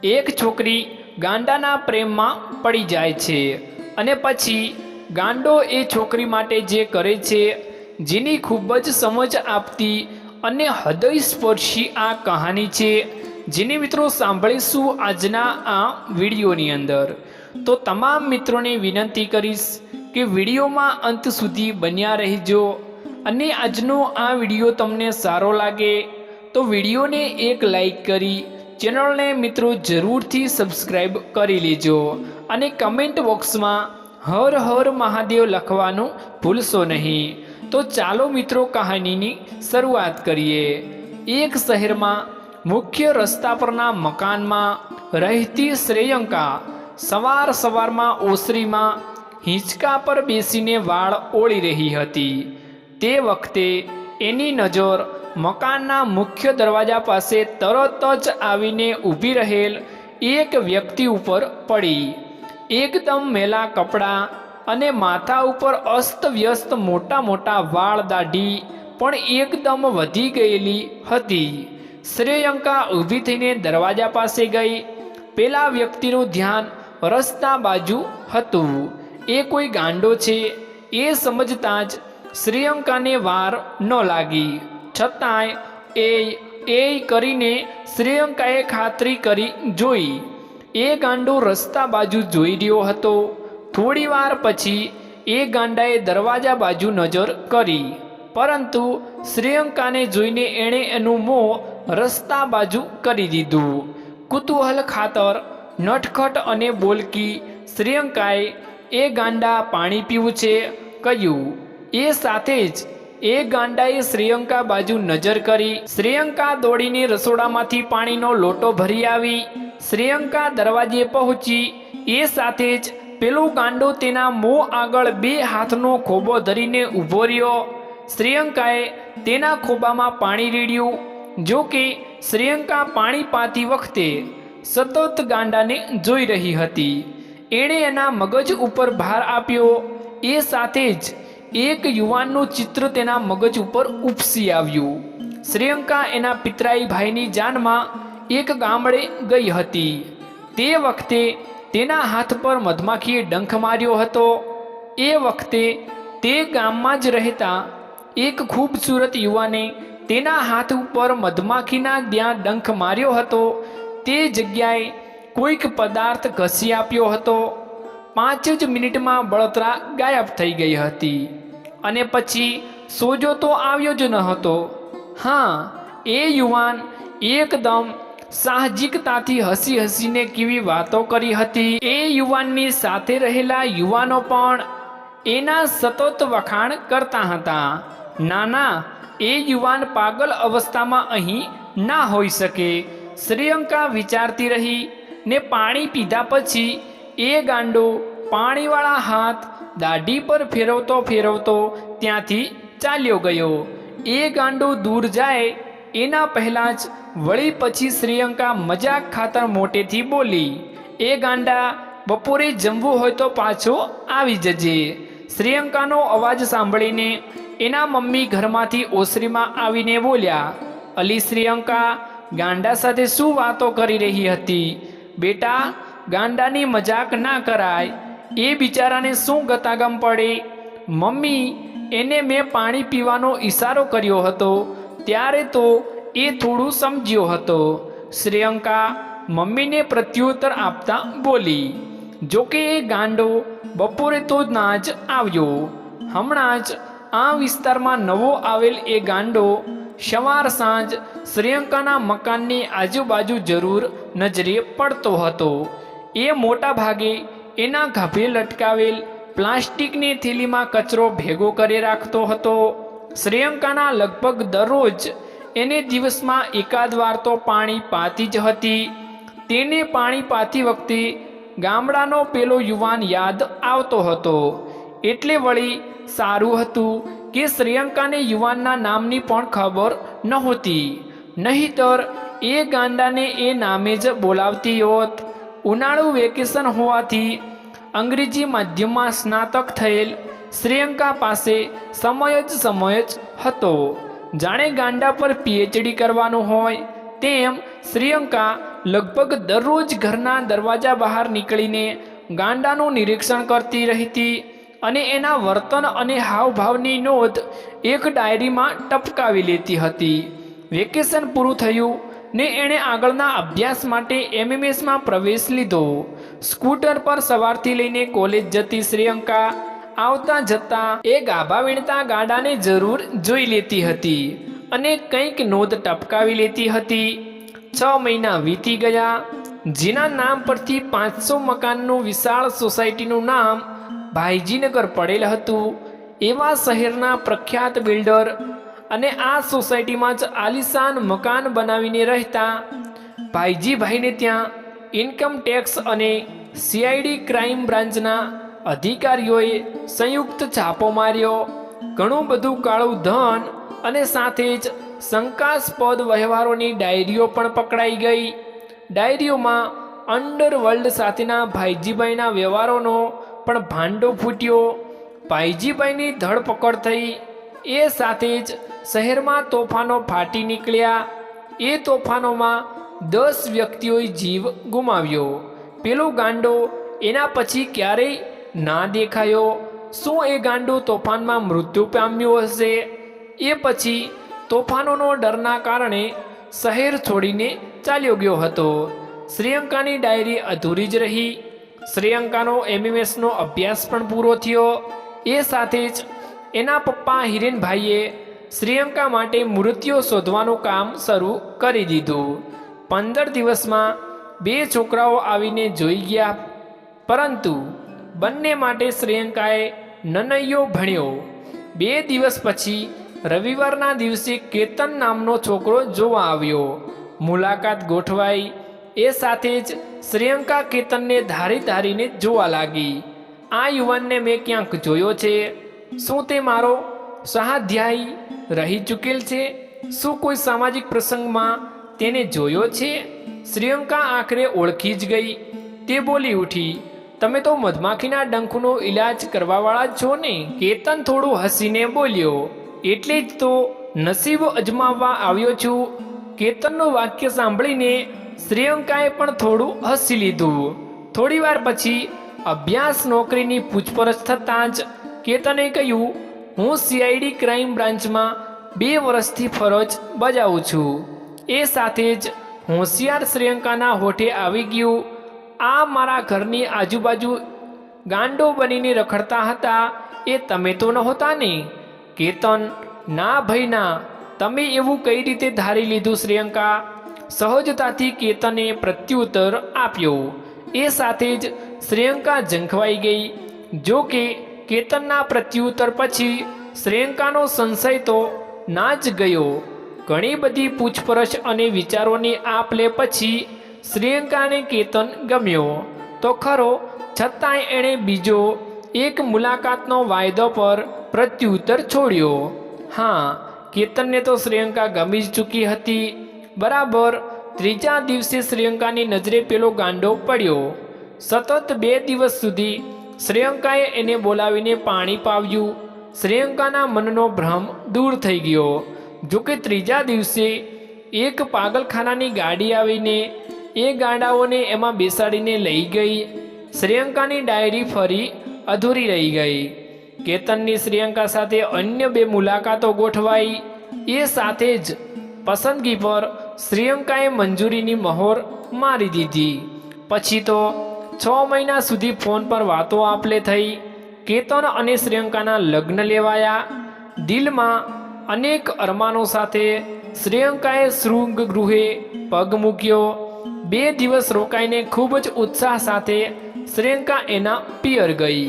એક છોકરી ગાંડાના પ્રેમમાં પડી જાય છે અને પછી ગાંડો એ છોકરી માટે જે કરે છે, જેની ખૂબ જ સમજ આપતી અને હૃદયસ્પર્શી આ કહાની છે, જેને મિત્રો સાંભળીશું આજના આ વિડીયોની અંદર। તો તમામ મિત્રોને વિનંતી કરીશ કે વિડીયોમાં અંત સુધી બન્યા રહેજો અને આજનો આ વિડીયો તમને સારો લાગે તો વિડીયોને એક લાઈક કરી ચેનલને મિત્રો જરૂરથી સબસ્ક્રાઈબ કરી લેજો અને કમેન્ટ બોક્સમાં હર હર મહાદેવ લખવાનું ભૂલશો નહીં। તો ચાલો મિત્રો કહાનીની શરૂઆત કરીએ। એક શહેરમાં મુખ્ય રસ્તા પરના મકાનમાં રહેતી શ્રેયંકા સવાર સવારમાં ઓસરીમાં હિંચકા પર બેસીને વાળ ઓળી રહી હતી। તે વખતે એની નજર મકાનના મુખ્ય દરવાજા પાસે તરત જ આવીને ઊભી રહેલ એક વ્યક્તિ ઉપર પડી। એકદમ મેલા કપડાં અને માથા ઉપર અસ્તવ્યસ્ત મોટા મોટા વાળ, દાઢી પણ એકદમ વધી ગયેલી હતી। શ્રેયંકા ઊભી થઈને દરવાજા પાસે ગઈ। પેલા વ્યક્તિનું ધ્યાન રસ્તા બાજુ હતું। એ કોઈ ગાંડો છે એ સમજતા જ શ્રેયંકાને વાર ન લાગી, છતાંય એ કરીને શ્રેયંકાએ ખાતરી કરી જોઈ। એ ગાંડો રસ્તા બાજુ જોઈ રહ્યો હતો। થોડી વાર પછી એ ગાંડાએ દરવાજા બાજુ નજર કરી, પરંતુ શ્રેયંકાને જોઈને એણે એનું મોં રસ્તા બાજુ કરી દીધું। કુતૂહલ ખાતર નટખટ અને બોલકી શ્રેયંકાએ એ ગાંડા પાણી પીવું છે કહ્યું। એ સાથે જ એ ગાંડાએ શ્રેયંકા બાજુ નજર કરી। શ્રેયંકા દોડીને રસોડામાંથી પાણીનો લોટો ભરી આવી। શ્રેયંકા દરવાજે પહોંચી એ સાથે જ પેલો ગાંડો તેના મોં આગળ બે હાથનો ખોબો ધરીને ઊભો રહ્યો। શ્રેયંકાએ તેના ખોબામાં પાણી રેડ્યું। જો કે શ્રેયંકા પાણી પાતી વખતે સતત ગાંડાને જોઈ રહી હતી। એણે એના મગજ ઉપર ભાર આપ્યો। એ સાથે જ એક યુવાનનું ચિત્ર તેના મગજ ઉપર ઉપસી આવ્યું। શ્રેયંકા એના પિતરાઈ ભાઈની જાનમાં એક ગામડે ગઈ હતી। તે વખતે તેના હાથ પર મધમાખીએ ડંખ માર્યો હતો। એ વખતે તે ગામમાં જ રહેતા એક ખૂબસૂરત યુવાને તેના હાથ ઉપર મધમાખીના જ્યાં ડંખ માર્યો હતો તે જગ્યાએ કોઈક પદાર્થ ઘસી આપ્યો હતો। 5 જ મિનિટમાં બળતરા ગાયબ થઈ ગઈ હતી અને પછી સોજો તો આવ્યો જ ન હતો। હા, એ યુવાન એકદમ સાહજિકતાથી હસી હસીને કેવી વાતો કરી હતી। એ યુવાનની સાથે રહેલા યુવાનો પણ એના સતત વખાણ કરતા હતા। ના, એ યુવાન પાગલ અવસ્થામાં અહીં ના હોઈ શકે, શ્રેયંકા વિચારતી રહી ને પાણી પીધા પછી એ ગાંડો પાણીવાળા હાથ દાઢી પર ફેરવતો ફેરવતો ત્યાંથી ચાલ્યો ગયો। એ ગાંડો દૂર જાય એના પહેલાં જ વળી પછી શ્રેયંકા મજાક ખાતર મોટેથી બોલી, એ ગાંડા, બપોરે જમવું હોય તો પાછો આવી જજે। શ્રેયંકાનો અવાજ સાંભળીને એના મમ્મી ઘરમાંથી ઓસરીમાં આવીને બોલ્યા, અલી શ્રેયંકા, ગાંડા સાથે શું વાતો કરી રહી હતી? બેટા, ગાંડાની મજાક ના કરાય, એ બિચારાને શું ગતાગમ પડે? મમ્મી, એને મેં પાણી પીવાનો ઈશારો કર્યો હતો ત્યારે તો એ થોડું સમજ્યો હતો, શ્રેયંકા મમ્મીને પ્રત્યુત્તર આપતા બોલી। જોકે એ ગાંડો બપોરે તો ના જ આવ્યો। હમણાં જ આ વિસ્તારમાં નવો આવેલ એ ગાંડો સવાર સાંજ શ્રેયંકાના મકાનની આજુબાજુ જરૂર નજરે પડતો હતો। એ મોટા ભાગે એના ગાભે લટકાવેલ પ્લાસ્ટિકની થેલીમાં કચરો ભેગો કરી રાખતો હતો। શ્રેયંકાના લગભગ દરરોજ એને દિવસમાં એકાદ વાર તો પાણી પાતી જ હતી। તેને પાણી પાતી વખતે ગામડાનો પેલો યુવાન યાદ આવતો હતો। એટલે વળી સારું હતું કે શ્રેયંકાને યુવાનના નામની પણ ખબર નહોતી, નહીતર એ ગાંડાને એ નામે જ બોલાવતી હોત। ઉનાળુ વેકેશન હોવાથી અંગ્રેજી માધ્યમમાં સ્નાતક થયેલ શ્રેયંકા પાસે સમય જ હતો। જાણે ગાંડા પર પીએચડી કરવાનું હોય તેમ શ્રીયંકા લગભગ દરરોજ ઘરના દરવાજા બહાર નીકળીને ગાંડાનું નિરીક્ષણ કરતી રહેતી અને એના વર્તન અને હાવભાવની નોંધ એક ડાયરીમાં ટપકાવી લેતી હતી. વેકેશન પૂરું થયું ને એણે આગળના અભ્યાસ માટે એમએમએસમાં પ્રવેશ લીધો. સ્કૂટર પર સવારથી લઈને કોલેજ જતી શ્રીયંકા આવતા જતા એ ગાભા વીણતા ગાડાને જરૂર જોઈ લેતી હતી અને કંઈક નોંધ ટપકાવી લેતી હતી. 6 મહિના વીતી ગયા. જેના નામ પરથી 500 મકાનનું વિશાળ સોસાયટીનું નામ ભાઈજીનગર પડેલ હતું એવા શહેરના પ્રખ્યાત બિલ્ડર અને આ સોસાયટીમાં જ આલિશાન મકાન બનાવીને રહેતા ભાઈજીભાઈને ત્યાં ઇન્કમ ટેક્સ અને સીઆઈડી ક્રાઇમ બ્રાન્ચના અધિકારીઓએ સંયુક્ત છાપો માર્યો. ઘણું બધું કાળું ધન અને સાથે જ શંકાસ્પદ વ્યવહારોની ડાયરીઓ પણ પકડાઈ ગઈ. ડાયરીઓમાં અંડરવર્લ્ડ સાથેના ભાઈજીભાઈના વ્યવહારોનો પણ ભાંડો ફૂટ્યો. ભાઈજીભાઈની ધરપકડ થઈ. એ સાથે જ શહેરમાં તોફાનો ફાટી નીકળ્યા. એ તોફાનોમાં 10 વ્યક્તિઓએ જીવ ગુમાવ્યો. પેલો ગાંડો એના પછી ક્યારેય ના દેખાયો. શું એ ગાંડો તોફાનમાં મૃત્યુ પામ્યો હશે? એ પછી તોફાનોનો ડરના કારણે શહેર છોડીને ચાલ્યો ગયો હતો. શ્રીયંકાની ડાયરી અધૂરી જ રહી. શ્રીયંકાનો એમએમએસનો અભ્યાસ પણ પૂરો થયો. એ સાથે જ એના પપ્પા હિરેનભાઈએ શ્રીયંકા માટે મૂર્તિઓ શોધવાનું કામ શરૂ કરી દીધું. 15 દિવસમાં 2 છોકરાઓ આવીને જોઈ ગયા, પરંતુ બંને માટે શ્રીયંકાએ નનૈયો ભણ્યો. 2 દિવસ પછી રવિવારના દિવસે કેતન નામનો છોકરો જોવા આવ્યો. મુલાકાત ગોઠવાઈ. એ સાથે જ શ્રીયંકા કેતનને ધારીને જોવા લાગી. આ યુવાનને મેં ક્યાંક જોયો છે. શું તે મારો સહાધ્યાયી રહી ચૂકેલ છે? શું કોઈ સામાજિક પ્રસંગમાં તેને જોયો છે? શ્રીયંકા આખરે ઓળખી જ ગઈ. તે બોલી ઉઠી, તમે તો મધમાખીના ડંખનો ઈલાજ કરવાવાળા જ છો ને? કેતન થોડું હસીને બોલ્યો, એટલે જ તો નસીબ અજમાવવા આવ્યો છું. કેતનનું વાક્ય સાંભળીને શ્રીયંકાએ પણ થોડું હસી લીધું. થોડીવાર પછી અભ્યાસ નોકરીની પૂછપરછ થતાં જ કેતને કહ્યું, હું સીઆઈડી ક્રાઇમ બ્રાન્ચમાં 2 વર્ષથી ફરજ બજાવું છું. એ સાથે જ હોશિયાર શ્રીયંકાના હોઠે આવી ગયું, આ મારા ઘરની આજુબાજુ ગાંડો બનીને રખડતા હતા એ તમે તો નહોતા ને? કેતન, ના ભાઈ ના, તમે એવું કઈ રીતે ધારી લીધું? શ્રીયંકા સહજતાથી કેતને પ્રત્યુત્તર આપ્યો. એ સાથે જ શ્રીયંકા ઝંખવાઈ ગઈ. જો કે કેતનના પ્રત્યુત્તર પછી શ્રીયંકાનો સંશય તો ના જ ગયો. ઘણી બધી પૂછપરછ અને વિચારોની આપ લે પછી શ્રીયંકાને કેતન ગમ્યો તો ખરો, છતાંય એણે બીજો એક મુલાકાતનો વાયદો પર પ્રત્યુત્તર છોડ્યો. હા, કેતનને તો શ્રીયંકા ગમી જ ચૂકી હતી. બરાબર 3જા દિવસે શ્રીયંકાની નજરે પેલો ગાંડો પડ્યો. સતત 2 દિવસ સુધી શ્રીયંકાએ એને બોલાવીને પાણી પાવ્યું. શ્રીયંકાના મનનો ભ્રમ દૂર થઈ ગયો. જોકે 3જા દિવસે એક પાગલખાનાની ગાડી આવીને એ ગાંડાઓને એમાં બેસાડીને લઈ ગઈ. શ્રીયંકાની ડાયરી ફરી અધૂરી રહી ગઈ. કેતનની શ્રીયંકા સાથે અન્ય 2 મુલાકાતો ગોઠવાઈ. એ સાથે જ પસંદગી પર શ્રીયંકાએ મંજૂરીની મહોર મારી દીધી. પછી તો 6 મહિના સુધી ફોન પર વાતો આપલે થઈ. કેતન અને શ્રીયંકાના લગ્ન લેવાયા. દિલમાં અનેક અરમાનો સાથે શ્રીયંકાએ શૃંગગૃહે પગ મૂક્યો. 2 દિવસ રોકાઈને ખૂબ જ ઉત્સાહ સાથે શ્રીયંકા એના પિયર ગઈ.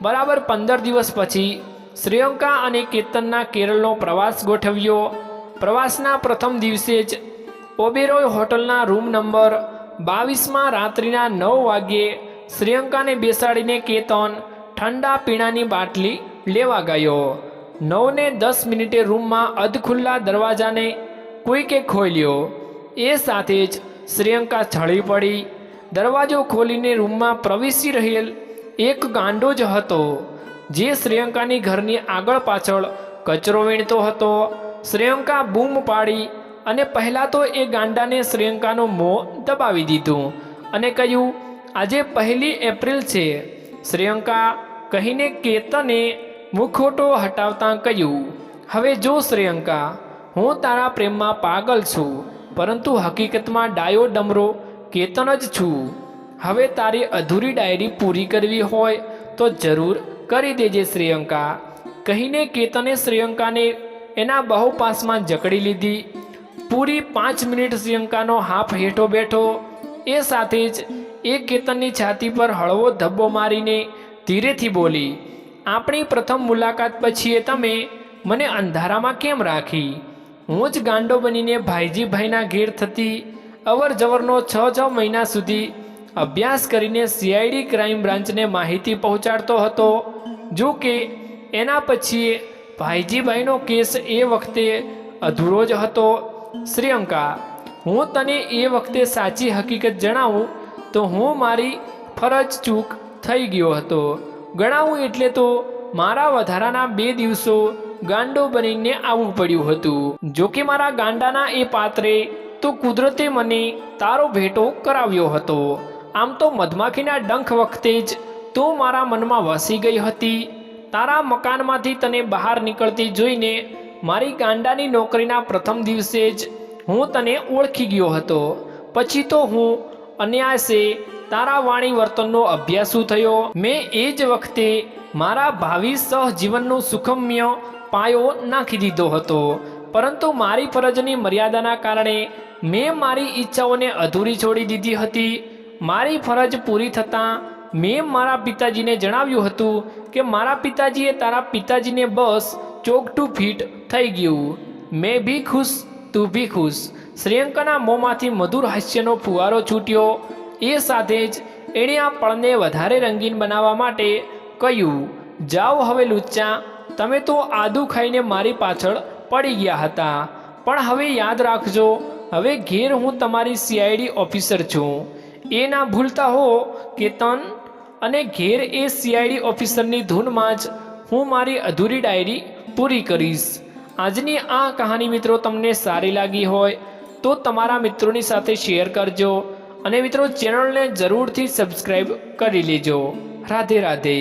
બરાબર 15 દિવસ પછી શ્રીયંકા અને કેતનના કેરળનો પ્રવાસ ગોઠવ્યો. પ્રવાસના પ્રથમ દિવસે જ ઓબેરોય હોટલના રૂમ નંબર 22માં રાત્રિના 9 વાગ્યે શ્રીયંકાને બેસાડીને કેતન ઠંડા પીણાની બાટલી લેવા ગયો. 9:10 રૂમમાં અધખુલ્લા દરવાજાને કોઈકે ખોલ્યો. એ સાથે જ શ્રીયંકા છળી પડી. દરવાજો ખોલીને રૂમમાં પ્રવેશી રહેલ એક ગાંડો જ હતો, જે શ્રીયંકાની ઘરની આગળ પાછળ કચરો વીણતો હતો. શ્રીયંકા બૂમ પાડી અને પહેલાં તો એ ગાંડાને શ્રેયંકાનું મોં દબાવી દીધું અને કહ્યું, આજે 1 એપ્રિલ છે. શ્રેયંકા કહીને કેતને મુખોટો હટાવતા કહ્યું, હવે જો શ્રેયંકા, હું તારા પ્રેમમાં પાગલ છું, પરંતુ હકીકતમાં ડાયો ડમરો કેતન જ છું. હવે તારી અધૂરી ડાયરી પૂરી કરવી હોય તો જરૂર કરી દેજે શ્રેયંકા. કહીને કેતને શ્રેયંકાને એના બાહુપાસમાં જકડી લીધી. પૂરી 5 મિનિટ શ્રેયંકાનો હાફ હેઠો બેઠો. એ સાથે જ એ કેતનની છાતી પર હળવો ધબ્બો મારીને ધીરેથી બોલી, આપણી પ્રથમ મુલાકાત પછી તમે મને અંધારામાં કેમ રાખી? હું જ ગાંડો બનીને ભાઈજીભાઈના ઘેર થતી અવર જવરનો 6 મહિના સુધી અભ્યાસ કરીને CID ક્રાઇમ બ્રાન્ચને માહિતી પહોંચાડતો હતો. જો કે એના પછી ભાઈજીભાઈનો કેસ એ વખતે અધૂરો જ હતો. શ્રેયંકા, હું તને એ વખતે સાચી હકીકત જણાવું તો હું મારી ફરજ ચૂક થઈ ગયો હતો. ગણાવું એટલે તો મારા વધારાના 2 દિવસો ગાંડો બનીને આવવું પડ્યું હતું. જો કે મારા ગાંડાના એ પાત્રે તો કુદરતે મને તારો ભેટો કરાવ્યો હતો. આમ તો મધમાખીના ડંખ વખતે જ તું મારા મનમાં વસી ગઈ હતી. તારા મકાનમાંથી તને બહાર નીકળતી જોઈને મારી ગાંડાની નોકરીના પ્રથમ દિવસે જ હું તને ઓળખી ગયો હતો. પછી તો હું અનાયાસે તારા વાણી વર્તનનો અભ્યાસુ થયો. મેં એ જ વખતે મારા ભાવિ સહજીવનનું સુખમય પાયો નાખી દીધો હતો. પરંતુ મારી ફરજની મર્યાદાના કારણે મેં મારી ઈચ્છાઓને અધૂરી છોડી દીધી હતી. મારી ફરજ પૂરી થતાં મેં મારા પિતાજીને જણાવ્યું હતું કે મારા પિતાજીએ તારા પિતાજીને બસ ચોક ટુ ફીટ થઈ ગયું. મેં ભી ખુશ, તું ભી ખુશ. શ્રેયંકાના મોંમાંથી મધુર હાસ્યનો ફુવારો છૂટ્યો. એ સાથે જ એણે આ પળને વધારે રંગીન બનાવવા માટે કહ્યું, જાઓ હવે લુચ્ચા, તમે તો આદુ ખાઈને મારી પાછળ પડી ગયા હતા. પણ હવે યાદ રાખજો, હવે ઘેર હું તમારી CID ઓફિસર છું. એ ના ભૂલતા હો કેતન. અને ઘેર એ CID ઓફિસરની ધૂનમાં જ હું મારી અધૂરી ડાયરી પૂરી કરીશ. આજની આ કહાની મિત્રો તમને સારી લાગી હોય તો તમારા મિત્રોની સાથે શેર કરજો અને મિત્રો ચેનલને જરૂરથી સબસ્ક્રાઈબ કરી લેજો. રાધે રાધે.